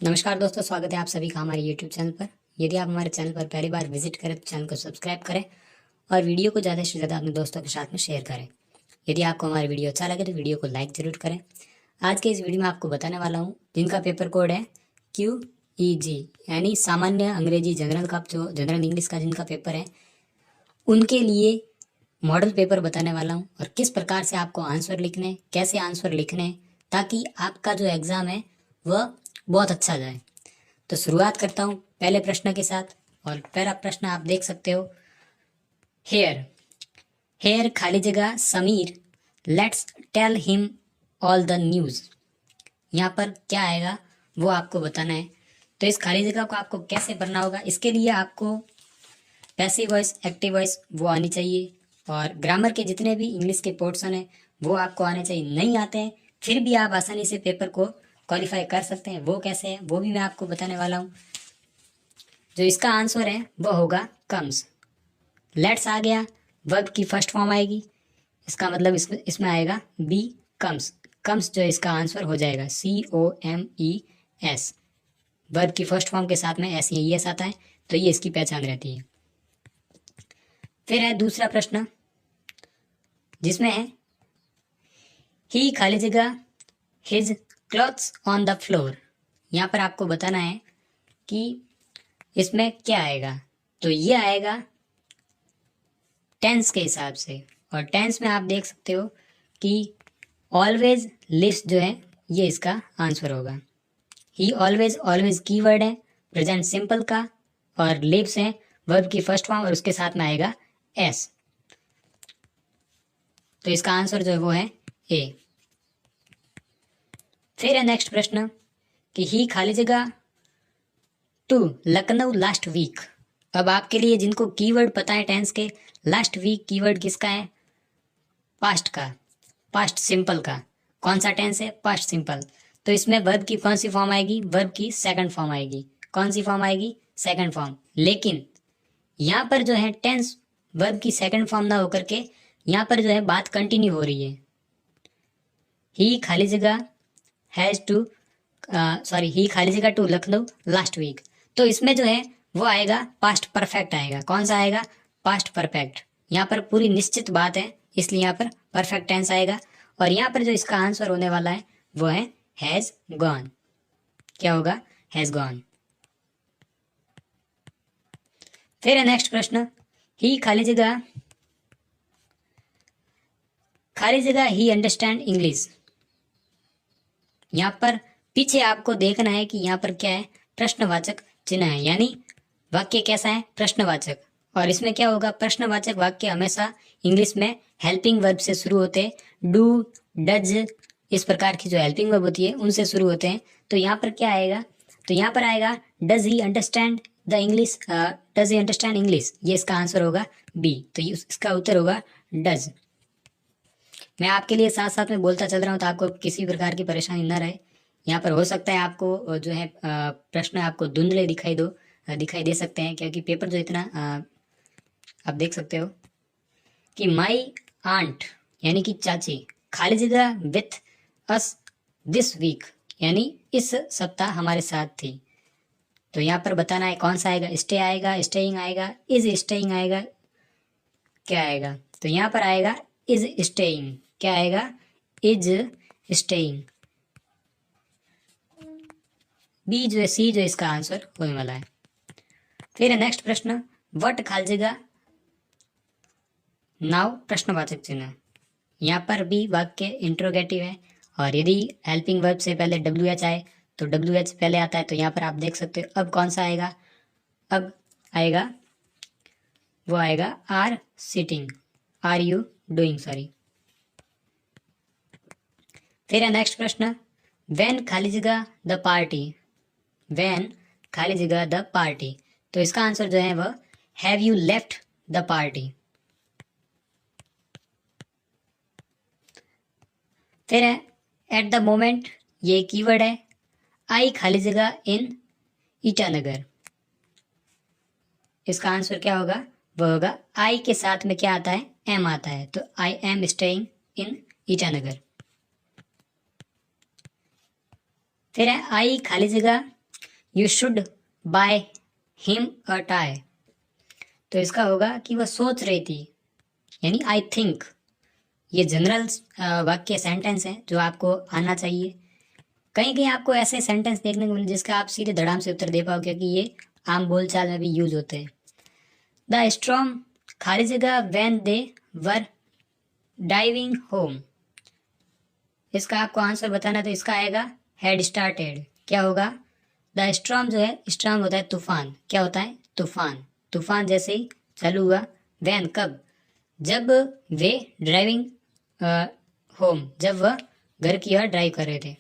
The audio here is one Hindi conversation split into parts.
नमस्कार दोस्तों, स्वागत है आप सभी का हमारे YouTube चैनल पर। यदि आप हमारे चैनल पर पहली बार विजिट करें तो चैनल को सब्सक्राइब करें और वीडियो को ज़्यादा से ज़्यादा अपने दोस्तों के साथ में शेयर करें। यदि आपको हमारी वीडियो अच्छा लगे तो वीडियो को लाइक ज़रूर करें। आज के इस वीडियो में आपको बताने वाला हूँ जिनका पेपर कोड है QEG, यानी सामान्य अंग्रेजी जनरल का, जो जनरल इंग्लिश का जिनका पेपर है, उनके लिए मॉडल पेपर बताने वाला हूँ और किस प्रकार से आपको आंसर लिखने, कैसे आंसर लिखने, ताकि आपका जो एग्ज़ाम है वह बहुत अच्छा जाए। तो शुरुआत करता हूँ पहले प्रश्न के साथ। और पहला प्रश्न आप देख सकते हो, हेयर हेयर खाली जगह Sameer, let's tell him all the news. यहाँ पर क्या आएगा वो आपको बताना है। तो इस खाली जगह को आपको कैसे भरना होगा, इसके लिए आपको पैसिव वॉइस, एक्टिव वॉइस वो आनी चाहिए और ग्रामर के जितने भी इंग्लिश के पोर्शन है वो आपको आने चाहिए। नहीं आते हैं फिर भी आप आसानी से पेपर को क्वालिफाई कर सकते हैं। वो कैसे है वो भी मैं आपको बताने वाला हूँ। जो इसका आंसर है वो होगा कम्स। लेट्स आ गया, वर्ब की फर्स्ट फॉर्म आएगी, इसका मतलब इसमें आएगा बी कम्स। कम्स जो इसका आंसर हो जाएगा COMES। वर्ब की फर्स्ट फॉर्म के साथ में SES आता है तो ये इसकी पहचान रहती है। फिर है दूसरा प्रश्न जिसमें है ही खाली जगह his clothes on the floor. यहाँ पर आपको बताना है कि इसमें क्या आएगा। तो ये आएगा टेंस के हिसाब से, और टेंस में आप देख सकते हो कि ऑलवेज लिव्स जो है ये इसका आंसर होगा। ही ऑलवेज, ऑलवेज कीवर्ड है प्रेजेंट सिंपल का, और लिव्स है वर्ब की फर्स्ट फॉर्म और उसके साथ में आएगा S। तो इसका आंसर जो है वो है A। फिर है नेक्स्ट प्रश्न कि ही खाली जगह टू लखनऊ लास्ट वीक। अब आपके लिए जिनको कीवर्ड पता है टेंस के, लास्ट वीक कीवर्ड किसका है? पास्ट का, पास्ट सिंपल का। कौन सा टेंस है? Past simple. तो इसमें वर्ब की कौन सी फॉर्म आएगी? वर्ब की सेकंड फॉर्म आएगी। कौन सी फॉर्म आएगी? Second form. लेकिन यहाँ पर जो है टेंस वर्ब की सेकंड फॉर्म ना होकर के यहाँ पर जो है बात कंटिन्यू हो रही है। ही खाली जगह हैज़ टू ही खाली जगह टू लखनऊ लास्ट वीक। तो इसमें जो है वो आएगा पास्ट परफेक्ट आएगा। कौन सा आएगा? Past perfect. यहाँ पर पूरी निश्चित बात है इसलिए यहाँ पर परफेक्ट टेंस आएगा। और यहाँ पर जो इसका आंसर होने वाला है वो है हैज़ गॉन। क्या होगा? Has gone. फिर है नेक्स्ट प्रश्न, ही खाली जगह ही अंडरस्टैंड इंग्लिश। यहाँ पर पीछे आपको देखना है कि यहाँ पर क्या है? प्रश्नवाचक चिन्ह है, यानी वाक्य कैसा है? प्रश्नवाचक। और इसमें क्या होगा? प्रश्नवाचक वाक्य हमेशा इंग्लिश में हेल्पिंग वर्ब से शुरू होते हैं। डू, डज, इस प्रकार की जो हेल्पिंग वर्ब होती है उनसे शुरू होते हैं। तो यहाँ पर क्या आएगा? तो यहाँ पर आएगा does he understand the English, does he understand English. ये इसका आंसर होगा बी। तो इसका उत्तर होगा डज। मैं आपके लिए साथ साथ में बोलता चल रहा हूँ तो आपको किसी प्रकार की परेशानी ना रहे। यहाँ पर हो सकता है आपको जो है प्रश्न आपको धुंधले दिखाई दे सकते हैं, क्योंकि पेपर जो इतना आप देख सकते हो कि माई आंट यानी कि चाची खाली जगह विथ अस दिस वीक, यानी इस सप्ताह हमारे साथ थी। तो यहाँ पर बताना है कौन सा आएगा? स्टे आएगा, स्टेइंग आएगा, इज स्टेइंग आएगा, क्या आएगा? तो यहाँ पर आएगा इज स्टेइंग। क्या आएगा? Is staying. बी जो है, सी जो इसका आंसर होने वाला है। फिर नेक्स्ट प्रश्न, वट खाली जगह नाउ प्रश्नवाचक चिन्ह। यहाँ पर भी वाक्य इंट्रोगेटिव है, और यदि हेल्पिंग वर्ब से पहले WH आए तो WH पहले आता है। तो यहाँ पर आप देख सकते हो अब कौन सा आएगा? अब आएगा वो आएगा are sitting, are you doing, sorry. फिर है नेक्स्ट प्रश्न, व्हेन खाली जगह द पार्टी। व्हेन खाली जगह द पार्टी। तो इसका आंसर जो है वह have you left the party. फिर है एट द मोमेंट, ये कीवर्ड है। आई खाली जगह इन ईटानगर। इसका आंसर क्या होगा? वह होगा आई के साथ में क्या आता है? एम आता है। तो I am staying in Itanagar. फिर है आई खाली जगह you should by him a tie. तो इसका होगा कि वह सोच रही थी, यानी आई थिंक। ये जनरल वाक्य सेंटेंस है जो आपको आना चाहिए। कहीं कहीं आपको ऐसे सेंटेंस देखने को मिले जिसका आप सीधे धड़ाम से उत्तर दे पाओ, क्योंकि ये आम बोलचाल में भी यूज होते हैं। द स्टॉर्म खाली जगह when they were diving home. इसका आपको आंसर बताना, तो इसका आएगा हैड स्टार्टेड। क्या होगा? द स्टॉर्म जो है, स्टॉर्म होता है तूफान। क्या होता है? तूफान। तूफान जैसे ही चालू हुआ, वैन कब? जब वे ड्राइविंग होम, जब वह घर की ओर ड्राइव कर रहे थे।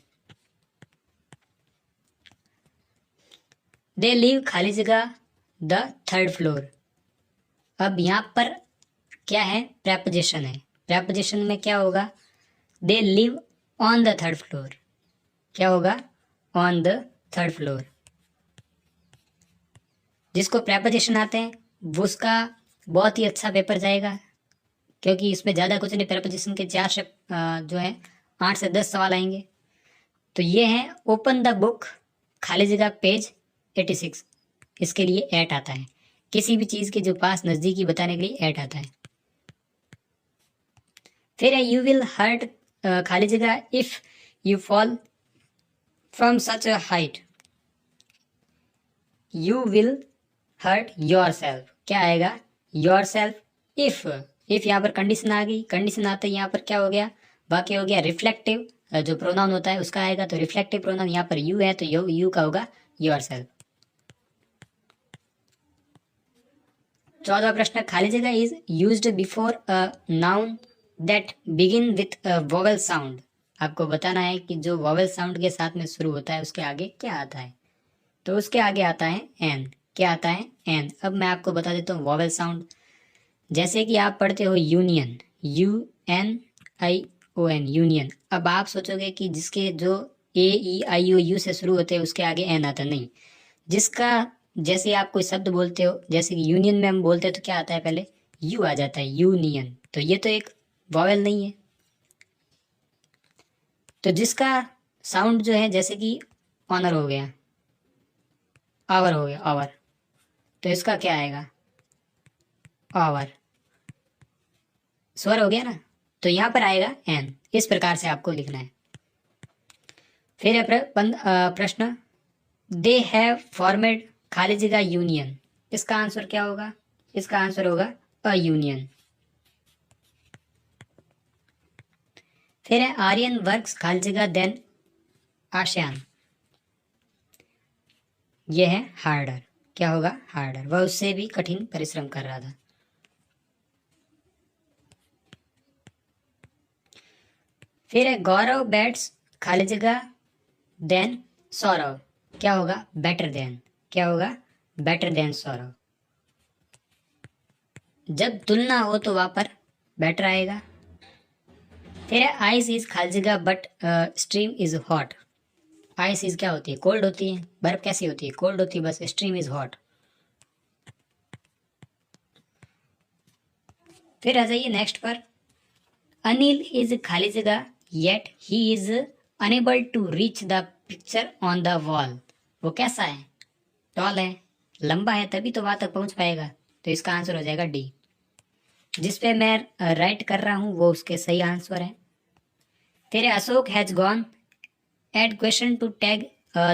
दे लीव खाली जगह द थर्ड फ्लोर। अब यहाँ पर क्या है? प्रेपोजिशन है। प्रेपोजिशन में क्या होगा? They live on the third floor. क्या होगा? On the third floor. जिसको प्रेपोजिशन आते हैं वो उसका बहुत ही अच्छा पेपर जाएगा, क्योंकि इसमें ज़्यादा कुछ नहीं। प्रेपोजिशन के 4 से जो है 8 से 10 सवाल आएंगे। तो ये है ओपन द बुक खाली जगह पेज 86। इसके लिए एट आता है। किसी भी चीज़ के जो पास नज़दीकी बताने के लिए एट आता है। फिर है यू विल हर्ट खाली जगह if you fall from such a height. You will hurt yourself. क्या आएगा? Your self. इफ यहाँ पर कंडीशन आ गई। कंडीशन आते ही यहाँ पर क्या हो गया? वाक्य हो गया रिफ्लेक्टिव। जो प्रोनाउन होता है उसका आएगा, तो रिफ्लेक्टिव प्रोनाउन यहाँ पर यू है, तो यू का होगा योर सेल्फ। 14वां प्रश्न, खाली जगह is used before a noun that begin with a vowel sound. आपको बताना है कि जो वोवेल साउंड के साथ में शुरू होता है उसके आगे क्या आता है। तो उसके आगे आता है एन। क्या आता है? एन। अब मैं आपको बता देता हूँ वोवेल साउंड। जैसे कि आप पढ़ते हो यूनियन, UNION, यूनियन। अब आप सोचोगे कि जिसके जो AEIOU से शुरू होते हैं उसके आगे एन आता नहीं। जिसका जैसे आप कोई शब्द बोलते हो, जैसे कि यूनियन में हम बोलते हैं तो क्या आता है? पहले यू आ जाता है, यूनियन। तो ये तो एक वॉवेल नहीं है। तो जिसका साउंड जो है, जैसे कि ऑनर हो गया, आवर हो गया, आवर, तो इसका क्या आएगा? आवर। स्वर हो गया ना, तो यहाँ पर आएगा एन। इस प्रकार से आपको लिखना है। फिर है प्रश्न, दे हैव फॉर्मेड खाली जगह यूनियन। इसका आंसर क्या होगा? इसका आंसर होगा अ यूनियन। फिर है आर्यन वर्क्स खाली जगह देन आशियान। यह है हार्डर। क्या होगा? हार्डर। वह उससे भी कठिन परिश्रम कर रहा था। फिर है गौरव बैट्स खाली जगह देन सौरव। क्या होगा? Better than. क्या होगा? Better than Saurav. जब तुलना हो तो वहां पर बेटर आएगा। फिर है आइस इज खाली जगह but stream is hot. Ice is क्या होती है? कोल्ड होती है। बर्फ कैसी होती है? कोल्ड होती है। बस स्ट्रीम इज हॉट। फिर आ जाइए नेक्स्ट पर, अनिल इज खाली जगह yet he is unable to reach the picture on the wall. वो कैसा है? टॉल है, लंबा है, तभी तो वहां तक पहुंच पाएगा। तो इसका आंसर हो जाएगा डी। जिस पे मैं राइट कर रहा हूं वो उसके सही आंसर है। फिर Ashok has gone add question to tag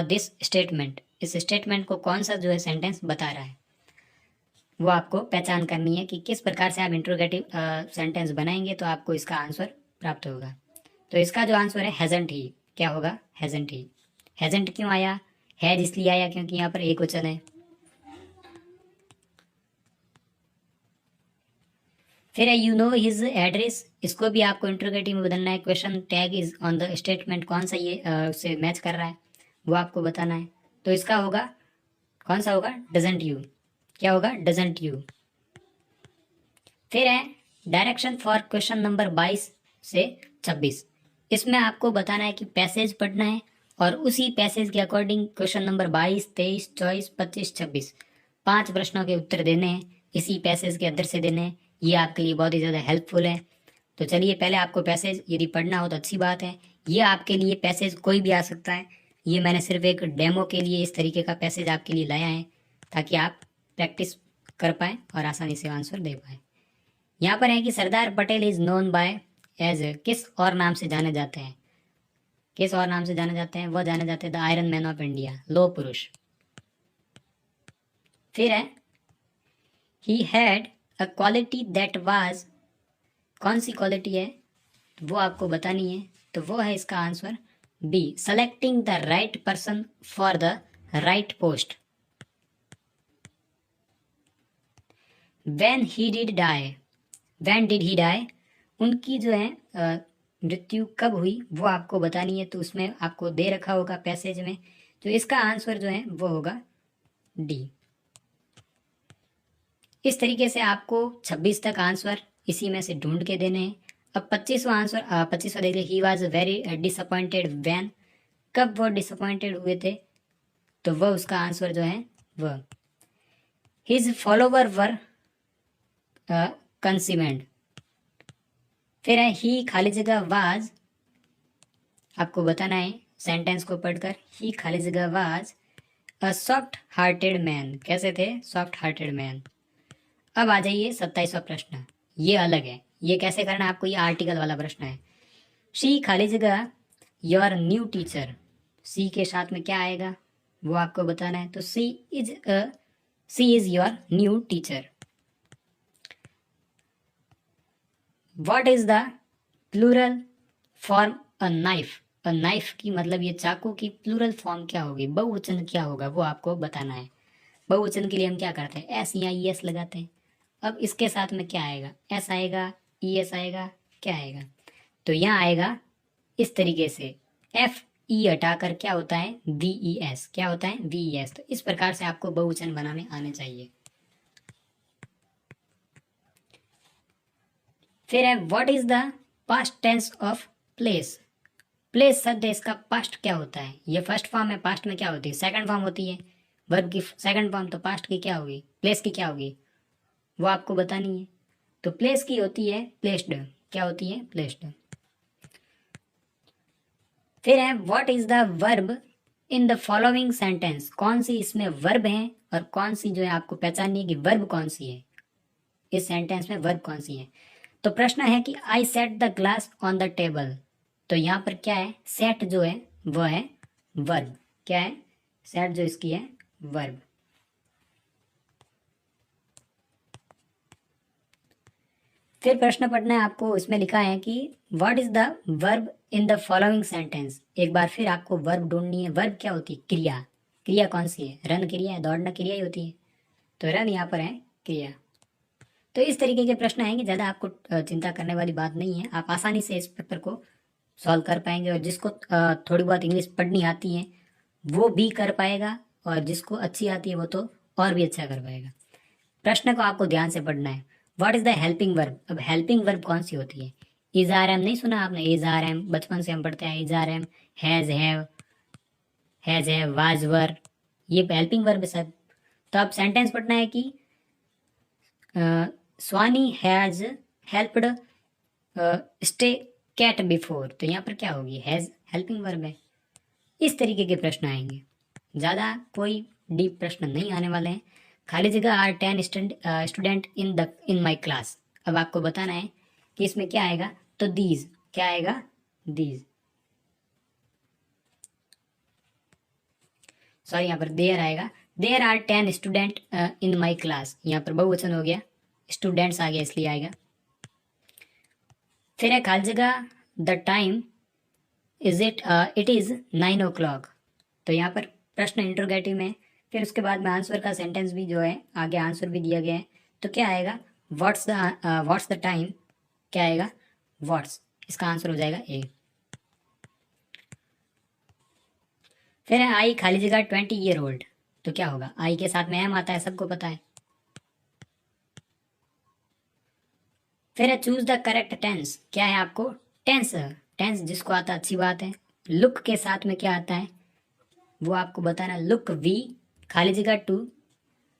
this statement. इस स्टेटमेंट को कौन सा जो है सेंटेंस बता रहा है, वो आपको पहचान करनी है कि किस प्रकार से आप इंट्रोगेटिव सेंटेंस बनाएंगे तो आपको इसका आंसर प्राप्त होगा। तो इसका जो आंसर है हैजंट ही। क्या होगा? हैजंट ही। हैजंट क्यों आया? हैज इसलिए आया क्योंकि यहाँ पर एक वचन है। फिर है यू नो हिज एड्रेस। इसको भी आपको इंट्रोगेटिव में बदलना है। Question tag is on the statement, कौन सा ये उससे मैच कर रहा है वो आपको बताना है। तो इसका होगा, कौन सा होगा? Doesn't you. क्या होगा? Doesn't you. फिर है डायरेक्शन फॉर क्वेश्चन नंबर 22 से 26। इसमें आपको बताना है कि पैसेज पढ़ना है और उसी पैसेज के अकॉर्डिंग क्वेश्चन नंबर 22, 23, 24, 25, 26 5 प्रश्नों के उत्तर देने हैं। इसी पैसेज के अंदर से देने हैं। ये आपके लिए बहुत ही ज़्यादा हेल्पफुल है। तो चलिए, पहले आपको पैसेज यदि पढ़ना हो तो अच्छी बात है। ये आपके लिए पैसेज कोई भी आ सकता है। ये मैंने सिर्फ एक डेमो के लिए इस तरीके का पैसेज आपके लिए लाया है ताकि आप प्रैक्टिस कर पाएँ और आसानी से आंसर दे पाएँ। यहाँ पर है कि Sardar Patel is known by as, किस और नाम से जाने जाते हैं, किस और नाम से जाने जाते हैं, वो जाने जाते हैं the iron man of India, लौह पुरुष। फिर है he had a quality that was, कौन सी क्वालिटी है वो आपको बतानी है, तो वो है इसका answer B, selecting the right person for the right post. When he did die, when did he die, उनकी जो है मृत्यु कब हुई वो आपको बतानी है, तो उसमें आपको दे रखा होगा पैसेज में, तो इसका आंसर जो है वो होगा डी। इस तरीके से आपको 26 तक आंसर इसी में से ढूंढ के देने हैं। अब 25वां आंसर, 25वां देख he was very disappointed when, कब वो डिसअपॉइंटेड हुए थे, तो वह उसका आंसर जो है वह हिज फॉलोवर वर कंसीमेंट। फिर है ही खाली जगह वाज, आपको बताना है सेंटेंस को पढ़कर, ही खाली जगह was a soft hearted man, कैसे थे, सॉफ्ट हार्टेड मैन। अब आ जाइए 27वां प्रश्न, ये अलग है, ये कैसे करना है आपको, ये आर्टिकल वाला प्रश्न है। शी खाली जगह योर न्यू टीचर, सी के साथ में क्या आएगा वो आपको बताना है, तो she is your new teacher. What is the plural form a knife, a knife की मतलब ये चाकू की प्लूरल फॉर्म क्या होगी, बहुवचन क्या होगा वो आपको बताना है। बहुवचन के लिए हम क्या करते हैं, एस या ई एस लगाते हैं। अब इसके साथ में क्या आएगा, एस आएगा, ई एस आएगा, क्या आएगा, तो यहाँ आएगा इस तरीके से, एफ ई हटाकर क्या होता है, वी ई एस, क्या होता है, वी ई एस। तो इस प्रकार से आपको बहुवचन बनाने आने चाहिए। फिर है what is the past tense of place, place शब्द है, इसका पास्ट क्या होता है, ये फर्स्ट फॉर्म है, पास्ट में क्या होती है, सेकंड फॉर्म होती है, वर्ब की सेकंड फॉर्म, तो पास्ट की क्या होगी, प्लेस की क्या होगी वो आपको बतानी है, तो प्लेस की होती है प्लेस्ड, क्या होती है, प्लेस्ड। फिर है what is the verb in the following sentence, कौन सी इसमें वर्ब है और कौन सी जो है आपको पहचाननी है कि वर्ब कौन सी है, इस सेंटेंस में वर्ब कौन सी है। तो प्रश्न है कि I set the glass on the table, तो यहाँ पर क्या है, सेट जो है वह है वर्ब, क्या है, सेट जो इसकी है वर्ब। फिर प्रश्न पढ़ना है आपको, इसमें लिखा है कि what is the verb in the following sentence, एक बार फिर आपको वर्ब ढूंढनी है। वर्ब क्या होती है, क्रिया, क्रिया कौन सी है, रन क्रिया है, दौड़ना क्रिया ही होती है, तो रन यहाँ पर है क्रिया। तो इस तरीके के प्रश्न आएंगे, ज़्यादा आपको चिंता करने वाली बात नहीं है, आप आसानी से इस पेपर को सॉल्व कर पाएंगे, और जिसको थोड़ी बहुत इंग्लिश पढ़नी आती है वो भी कर पाएगा, और जिसको अच्छी आती है वो तो और भी अच्छा कर पाएगा। प्रश्न को आपको ध्यान से पढ़ना है। What is the helping verb, अब हेल्पिंग वर्ब कौन सी होती है, इज आर एम, नहीं सुना आपने, इज आर एम, बचपन से हम पढ़ते हैं is are am, has have, was were, ये हेल्पिंग वर्ब है सब। तो अब सेंटेंस पढ़ना है कि Swani has helped stay cat before, तो यहाँ पर क्या होगी, हैज हेल्पिंग वर्ब है। इस तरीके के प्रश्न आएंगे, ज़्यादा कोई डीप प्रश्न नहीं आने वाले हैं। खाली जगह are 10 student in my class, अब आपको बताना है कि इसमें क्या आएगा, तो दीज, क्या आएगा, दीज, सॉरी यहाँ पर देयर आएगा, there are 10 student in my class, यहाँ पर बहुवचन हो गया, स्टूडेंट्स आ गया इसलिए आएगा। फिर है खाली जगह the time is it is 9 o'clock, तो यहाँ पर प्रश्न इंट्रोगेटिव में, फिर उसके बाद में आंसर का सेंटेंस भी जो है आगे आंसर भी दिया गया है, तो क्या आएगा, व्हाट्स द टाइम, क्या आएगा, व्हाट्स, इसका आंसर हो जाएगा ए। फिर है आई खाली जगह 20 ईयर ओल्ड, तो क्या होगा, आई के साथ में एम आता है, सबको पता है। फिर है चूज द करेक्ट टेंस, क्या है आपको, टेंस, टेंस जिसको आता है अच्छी बात है। लुक के साथ में क्या आता है वो आपको बताना, लुक वी खाली जगह टू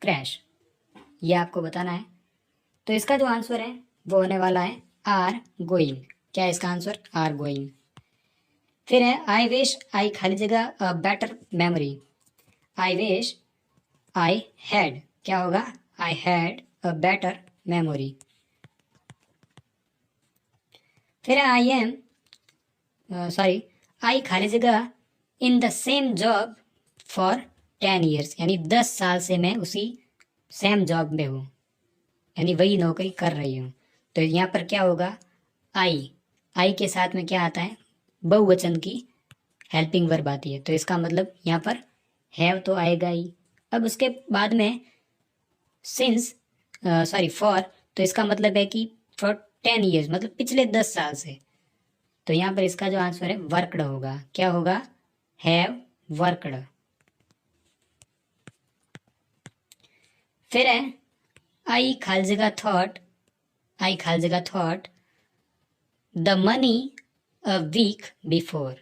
क्रैश, ये आपको बताना है। तो इसका जो आंसर है वो होने वाला है आर गोइंग, क्या है इसका आंसर, आर गोइंग। फिर है आई विश आई खाली जगह a better memory, I wish I had, क्या होगा, I had a better memory. फिर है आई एम सॉरी आई खाली जगह in the same job for 10 years, यानी 10 साल से मैं उसी सेम जॉब में हूँ, यानी वही नौकरी कर रही हूँ। तो यहाँ पर क्या होगा, आई के साथ में क्या आता है, बहुवचन की हेल्पिंग वर्ब आती है, तो इसका मतलब यहाँ पर हैव तो आएगा ही। अब उसके बाद में सिंस फॉर, तो इसका मतलब है कि फॉर 10 years मतलब पिछले 10 साल से। तो यहाँ पर इसका जो आंसर है वर्कड होगा, क्या होगा, हैव वर्कड। फिर है आई खाली जगह थॉट, आई खाली जगह thought the money a week before,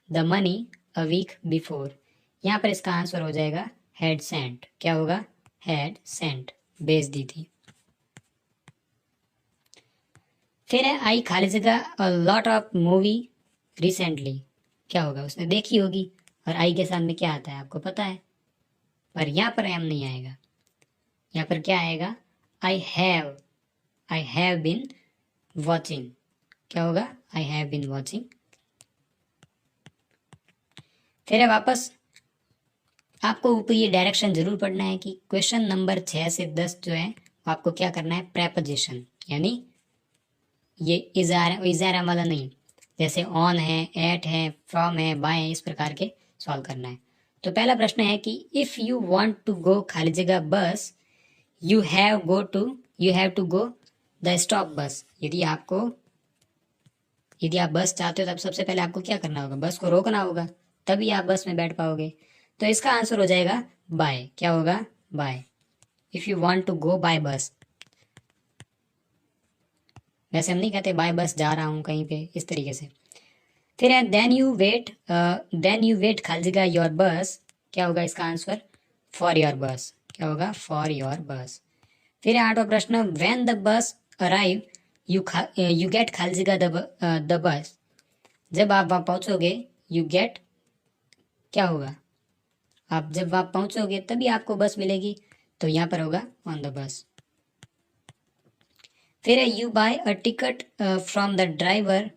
the money a week before. यहाँ पर इसका आंसर हो जाएगा हैड सेंट, क्या होगा, हैड सेंट, भेज दी थी। फिर है आई खाली जगह a lot of movie recently, क्या होगा, उसने देखी होगी, और आई के साथ में क्या आता है आपको पता है, पर यहाँ पर एम नहीं आएगा, यहाँ पर क्या आएगा, आई हैव बीन वॉचिंग, क्या होगा, आई हैव बीन वॉचिंग। फिर है वापस आपको ऊपर ये डायरेक्शन जरूर पढ़ना है कि क्वेश्चन नंबर 6 से 10 जो है आपको क्या करना है, प्रेपोजिशन, यानी ये इजारा वाला नहीं, जैसे ऑन है, एट है, फ्रॉम है, बाय है, इस प्रकार के सॉल्व करना है। तो पहला प्रश्न है कि if you want to go खाली जगह bus, you have to go the stop bus. यदि आप बस चाहते हो तब सबसे पहले आपको क्या करना होगा, बस को रोकना होगा, तभी आप बस में बैठ पाओगे। तो इसका आंसर हो जाएगा बाय, क्या होगा, by, if you want to go by bus. वैसे हम नहीं कहते बाय बस जा रहा हूँ कहीं पे, इस तरीके से। फिर है देन यू वेट खाली जगह योर बस, क्या होगा इसका आंसर, फॉर योर बस, क्या होगा, फॉर योर बस। फिर है 8वां प्रश्न, when the bus arrive you get खाली जगह द बस, जब आप वहाँ पहुँचोगे, यू गेट, क्या होगा, आप जब वहाँ पहुँचोगे तभी आपको बस मिलेगी, तो यहाँ पर होगा ऑन द बस। फिर है you buy a ticket from the driver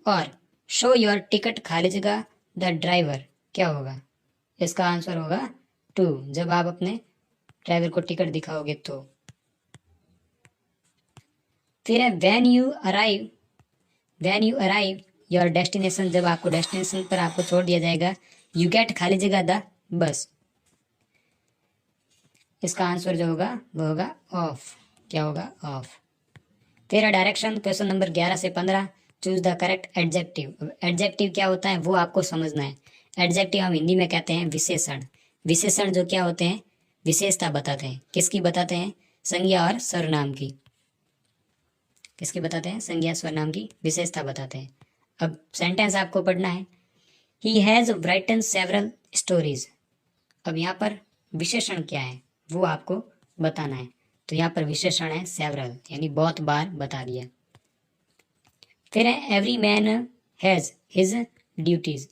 और शो योर टिकट खाली जगह द ड्राइवर, क्या होगा, इसका आंसर होगा टू, जब आप अपने ड्राइवर को टिकट दिखाओगे तो। फिर है when you arrive your destination, जब आपको डेस्टिनेशन पर आपको छोड़ दिया जाएगा, यू गेट खाली जगह द बस, इसका आंसर जो होगा वो होगा ऑफ, क्या होगा, ऑफ। फिर डायरेक्शन क्वेश्चन नंबर 11 से 15, choose the correct adjective. Adjective क्या होता है वो आपको समझना है। एडजेक्टिव हम हिंदी में कहते हैं विशेषण। विशेषण जो क्या होते हैं, विशेषता बताते हैं, किसकी बताते हैं, संज्ञा और सर्वनाम की, किसकी बताते हैं, संज्ञा सर्वनाम की विशेषता बताते हैं। अब सेंटेंस आपको पढ़ना है, he has written several stories. अब यहाँ पर विशेषण क्या है वो आपको बताना है, तो यहाँ पर विशेषण है सेवरल, यानी बहुत बार बता दिया। फिर है every man has his duties,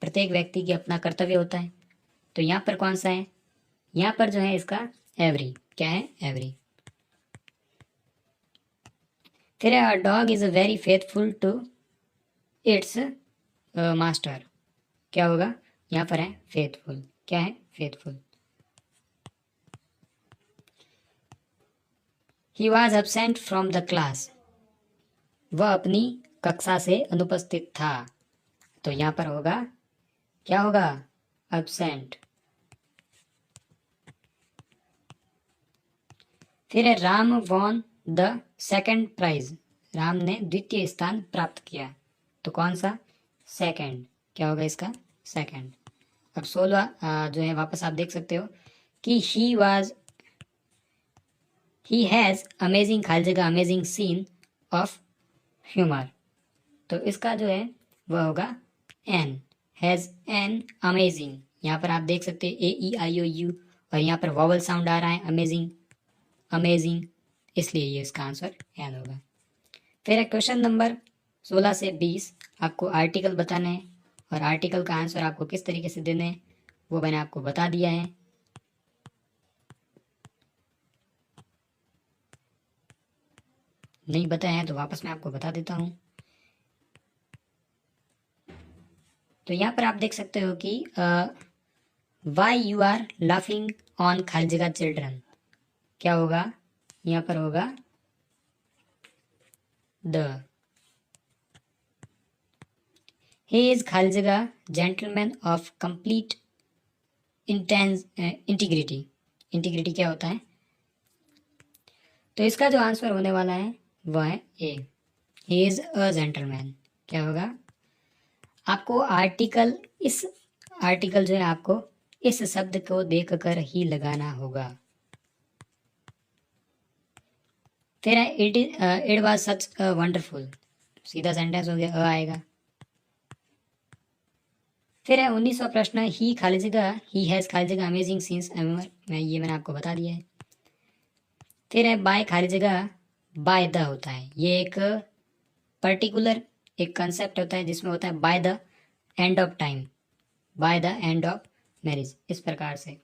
प्रत्येक व्यक्ति की अपना कर्तव्य होता है, तो यहाँ पर कौन सा है, यहाँ पर जो है इसका एवरी, क्या है, एवरी। फिर है dog is very faithful to its master, क्या होगा, यहाँ पर है फेथफुल, क्या है, faithful. He was absent from the class, वह अपनी कक्षा से अनुपस्थित था, तो यहाँ पर होगा, क्या होगा, एबसेंट। फिर है Ram won the second prize, Ram ने द्वितीय स्थान प्राप्त किया, तो कौन सा, सेकंड, क्या होगा इसका, सेकंड। अब 16 जो है वापस आप देख सकते हो कि ही हैज़ अमेजिंग खाली जगह अमेजिंग सीन ऑफ ह्यूमर, तो इसका जो है वह होगा एन, हैज़ एन अमेजिंग। यहाँ पर आप देख सकते हैं AEIOU, और यहाँ पर वॉवल साउंड आ रहा है अमेजिंग, अमेजिंग, इसलिए ये इसका आंसर एन होगा। फिर क्वेश्चन नंबर 16 से 20 आपको आर्टिकल बताना है, और आर्टिकल का आंसर आपको किस तरीके से देना है वो मैंने आपको बता दिया है। नहीं बताया है तो वापस मैं आपको बता देता हूँ। तो यहाँ पर आप देख सकते हो कि why you are laughing on खाली जगह चिल्ड्रन, क्या होगा, यहाँ पर होगा द। ही इज खाली जगह gentleman of complete integrity. Integrity क्या होता है? तो इसका जो आंसर होने वाला है वह है ए, ही इज अ जेंटलमैन। क्या होगा? आपको इस आर्टिकल जो है आपको इस शब्द को देखकर ही लगाना होगा। फिर है इट वाज सच वंडरफुल, सीधा सेंटेंस हो गया, अ आएगा। फिर है 19वां प्रश्न, ही खाली जगह ही हैज खाली जगह अमेजिंग सीन्स एवर, मैंने आपको बता दिया है। फिर है बाय खाली जगह बाय द होता है, ये एक पर्टिकुलर एक कंसेप्ट होता है जिसमें होता है by the end of time, by the end of marriage, इस प्रकार से।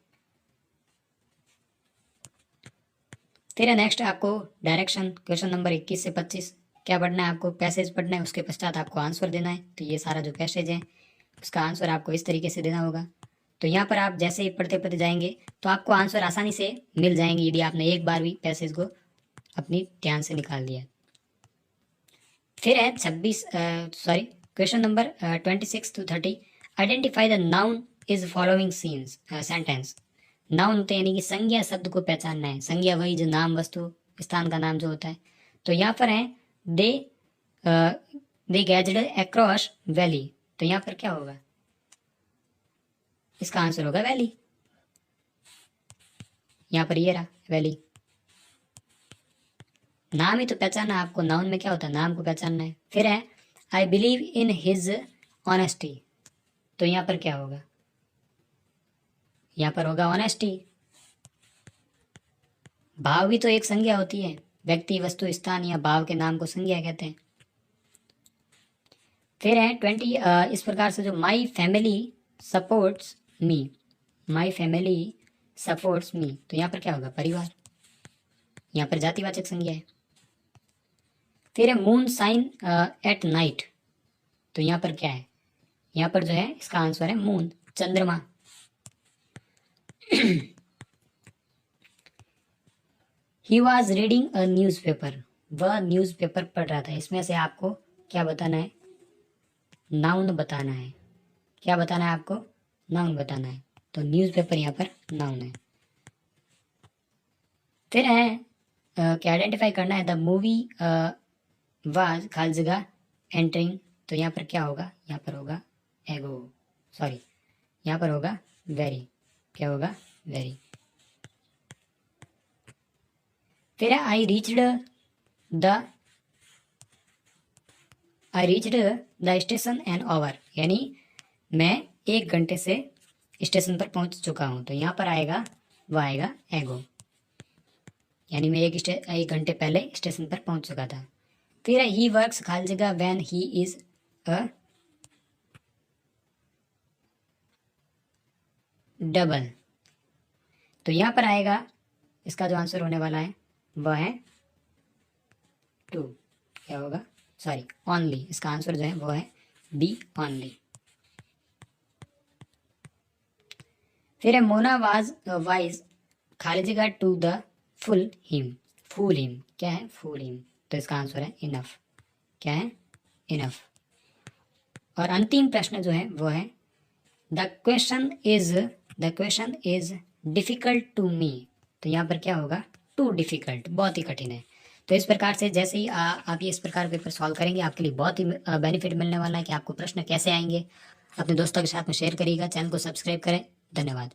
फिर है नेक्स्ट आपको डायरेक्शन, क्वेश्चन नंबर 21 से 25 क्या पढ़ना है आपको? पैसेज पढ़ना है, उसके पश्चात आपको आंसर देना है। तो ये सारा जो पैसेज है उसका आंसर आपको इस तरीके से देना होगा। तो यहाँ पर आप जैसे ही पढ़ते पढ़ते जाएंगे तो आपको आंसर आसानी से मिल जाएंगे यदि आपने एक बार भी पैसेज को अपनी ध्यान से निकाल दिया। फिर है 26 question number 26 to 30, identify the noun is following scenes sentence. Noun होते हैं यानी कि संज्ञा शब्द को पहचानना है। संज्ञा वही जो नाम, वस्तु, स्थान का नाम जो होता है। तो यहाँ पर है दे गैजेड अक्रॉस वैली, तो यहाँ पर क्या होगा? इसका आंसर होगा वैली। यहाँ पर ये रहा वैली। नाम ही तो पहचानना आपको, नाउन में क्या होता है? नाम को पहचानना है। फिर है I believe in his honesty, तो यहाँ पर क्या होगा? यहाँ पर होगा ऑनेस्टी। भाव भी तो एक संज्ञा होती है, व्यक्ति, वस्तु, स्थान या भाव के नाम को संज्ञा कहते हैं। फिर है 20 इस प्रकार से जो my family supports me, my family supports me, तो यहाँ पर क्या होगा? परिवार। यहाँ पर जातिवाचक संज्ञा है। फिर है मून साइन एट नाइट, तो यहाँ पर क्या है? यहाँ पर जो है इसका आंसर है मून, चंद्रमा। He was reading a news paper, वह न्यूज पेपर पढ़ रहा था। इसमें से आपको क्या बताना है? नाउन बताना है। क्या बताना है आपको? नाउन बताना है। तो न्यूज पेपर यहाँ पर नाउन है। फिर है क्या आइडेंटिफाई करना है? द मूवी वाज खाली जगह एंटरिंग, तो यहाँ पर क्या होगा? यहाँ पर होगा यहाँ पर होगा वेरी। क्या होगा? वेरी। फिर I reached the station an hour, यानी मैं 1 घंटे से स्टेशन पर पहुंच चुका हूं। तो यहाँ पर आएगा वह आएगा एगो, यानी मैं 1 घंटे पहले स्टेशन पर पहुंच चुका था। फिर ही वर्क्स खाली जगह when he is a double, तो यहाँ पर आएगा इसका जो आंसर होने वाला है वह है 2। क्या होगा? ओनली, इसका आंसर जो है वो है बी, ओनली। फिर है मोना वाज वाइज खाली जगह टू द फुल हिम, क्या है? फूल हिम, तो इसका आंसर है इनफ। क्या है? इनफ। और अंतिम प्रश्न जो है वो है the question is difficult to me, तो यहाँ पर क्या होगा? टू डिफिकल्ट, बहुत ही कठिन है। तो इस प्रकार से जैसे ही आप ये इस प्रकार पेपर सॉल्व करेंगे आपके लिए बहुत ही बेनिफिट मिलने वाला है कि आपको प्रश्न कैसे आएंगे। अपने दोस्तों के साथ में शेयर करिएगा, चैनल को सब्सक्राइब करें। धन्यवाद।